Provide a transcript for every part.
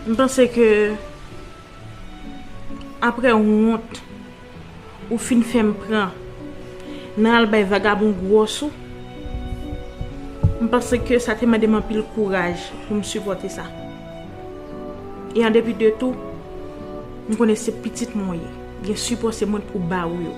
Je pense que après honte ou fin femme prend dans le bail vagabond gros sou. Je pense que ça te m'a demandé pile courage pour me supporter ça. Et en dépit de tout, je connais ces petites moyens. Je suppose c'est moi pour baou.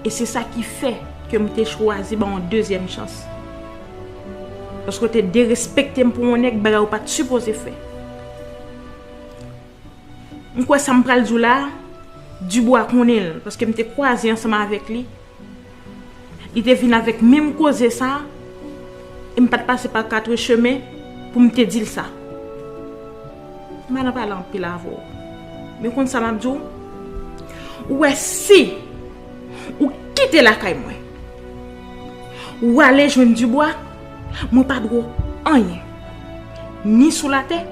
Et c'est ça qui fait que je choisi en deuxième chance. Parce que tu dérespecté pour mon nèg baga ou pas supposé faire. Pourquoi ça me prend le là du bois qu'on est parce que me croisé ensemble avec lui. Il était venu avec même cause ça. Et me pas passer par quatre chemins pour me te dire ça. Je n'ai pas en pile avant. Mais quand ça m'a dit, ouais, si, ou quitter la caille, ou aller joindre du bois, moi pas de gros, rien. Ni sous la terre,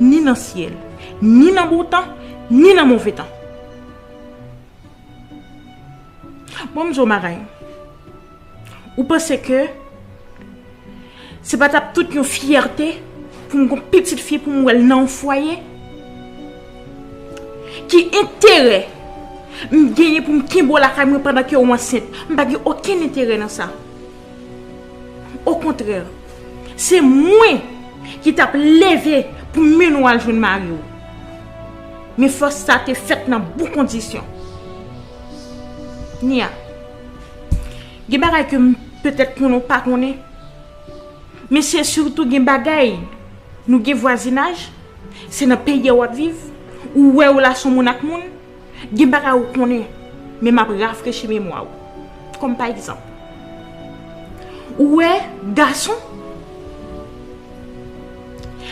ni dans le ciel, ni dans le beau temps, ni dans le mauvais temps. Bon, je marin. Ou pensez que c'est pas toute une fierté pour une petite fille pour moi dans le foyer qui intérêt me gagner pour me kimbo la caille pendant que on enceinte m'pas aucun intérêt dans ça. Au contraire, c'est moi qui t'a levé pour me noyer jeune Mario. Mais force ça t'est fait dans bonnes conditions. Nia. Gen bagay que peut-être qu'on pas connaît. Mais c'est surtout gen bagay nous gen voisinage, c'est dans pays où on vit ou ouais relation mon ak moun, gen bagay ou connaît mais m'a rafraîchi mémoire. Comme par exemple. Ouais, garçon.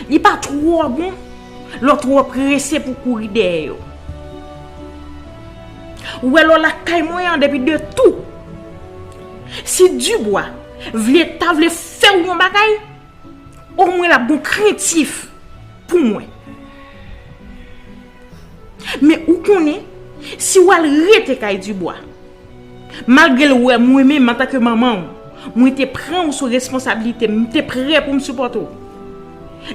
Il pas trop bon, l'autre trop pressé pour courir derrière. Ouais, la caille moyen depuis de tout. Si Dubois voulait faire un bagay, au moins la bon craintif pour moi. Mais où qu'on est, si ou al rete caille Dubois, malgré le ouais moi-même en tant que maman, moi te prends sous responsabilité, m'étais prêt pour me supporter.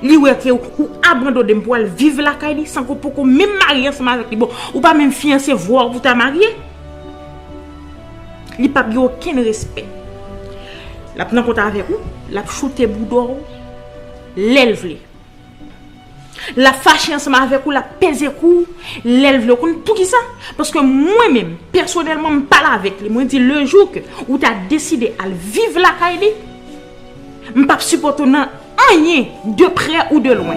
Li ouais que ou abandonner pour vivre la caille sans que pour même marier ensemble avec lui bon ou pas même fiancé voir pour ta marier. Il pas eu aucun respect. La prend compte avec vous, la shooter boudor, l'élève. La fâcher ensemble avec vous, la peser coup, l'élève. Pour qui ça? Parce que moi-même, personnellement, je parle avec lui. Moi, je dis le jour que où tu as décidé à vivre la caille, je ne peux pas supporter rien de près ou de loin.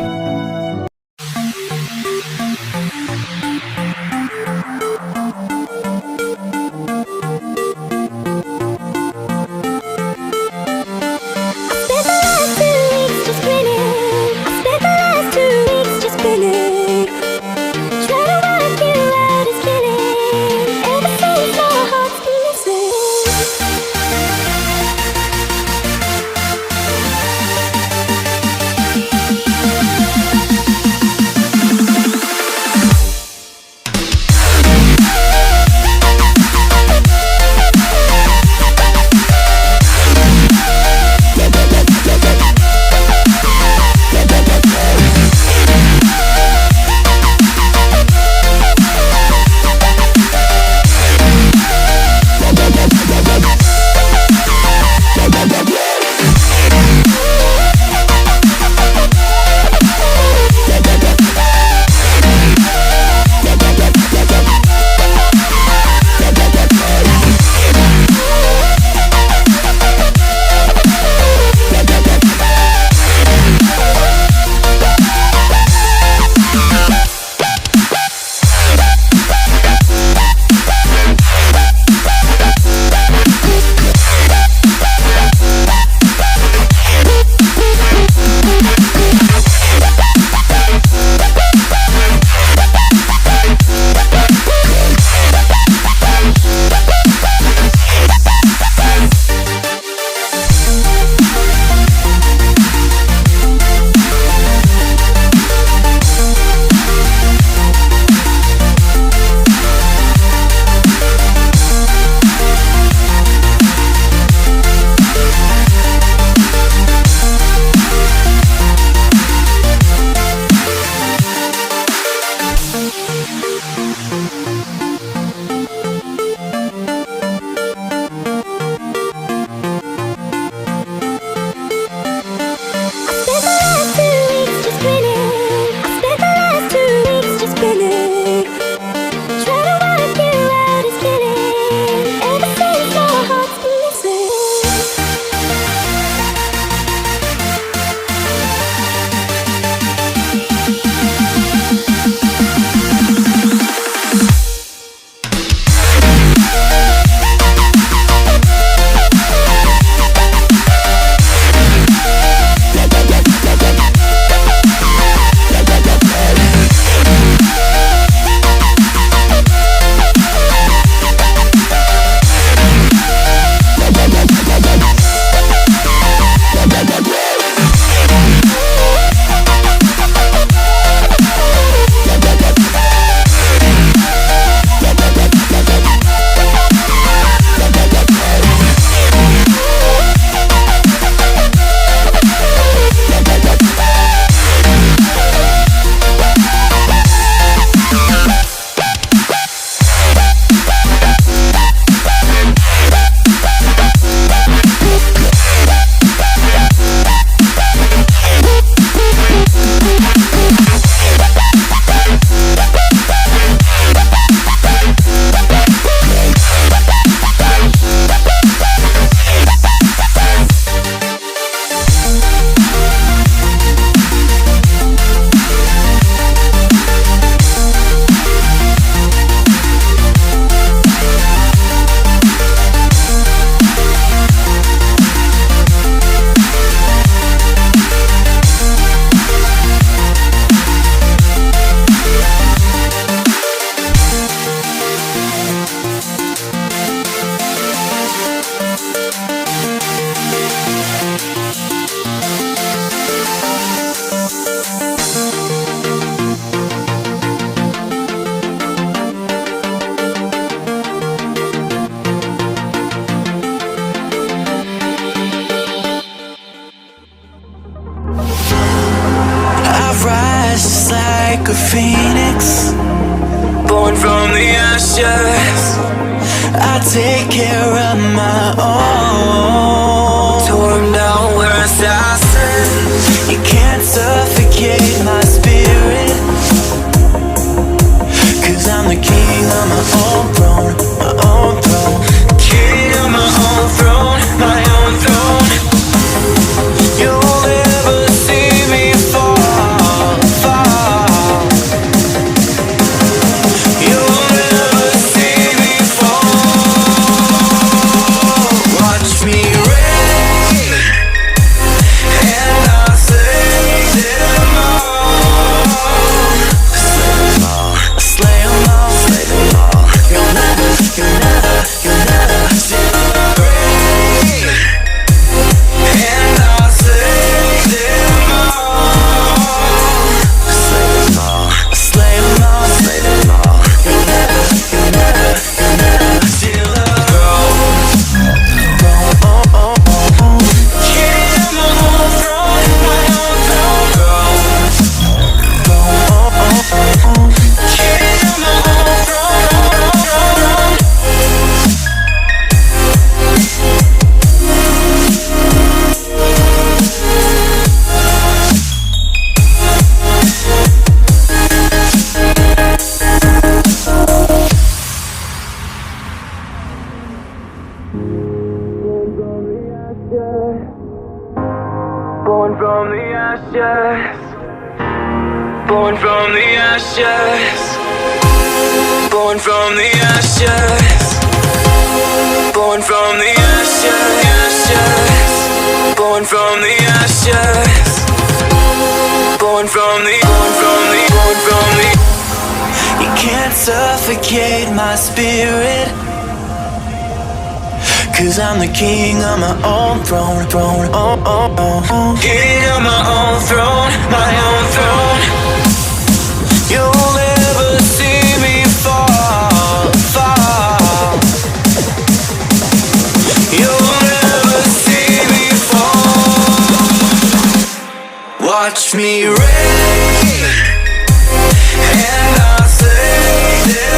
take care of my own. Torn down words I said, you can't suffocate my spirit. 'Cause I'm the king of my own throne, my own throne. King of my own throne, my own throne. You'll never see me fall, fall. You'll never see me fall. Watch me reign, and I'll slay them all. Slay them all, slay them all. You'll never see me reign, and I'll slay them all. Slay them all, slay them all, slay them all. You'll never see the throne. King of my own throne, my own throne. King of my own throne. Born from the ashes, born from the ashes, born from the ashes, born from the ashes, born from the ashes, born from the. You can't suffocate my spirit. 'Cause I'm the king of my own throne, throne, oh, oh, oh. King of my own throne, my own throne. You'll never see me fall, fall. You'll never see me fall. Watch me reign, and I'll slay them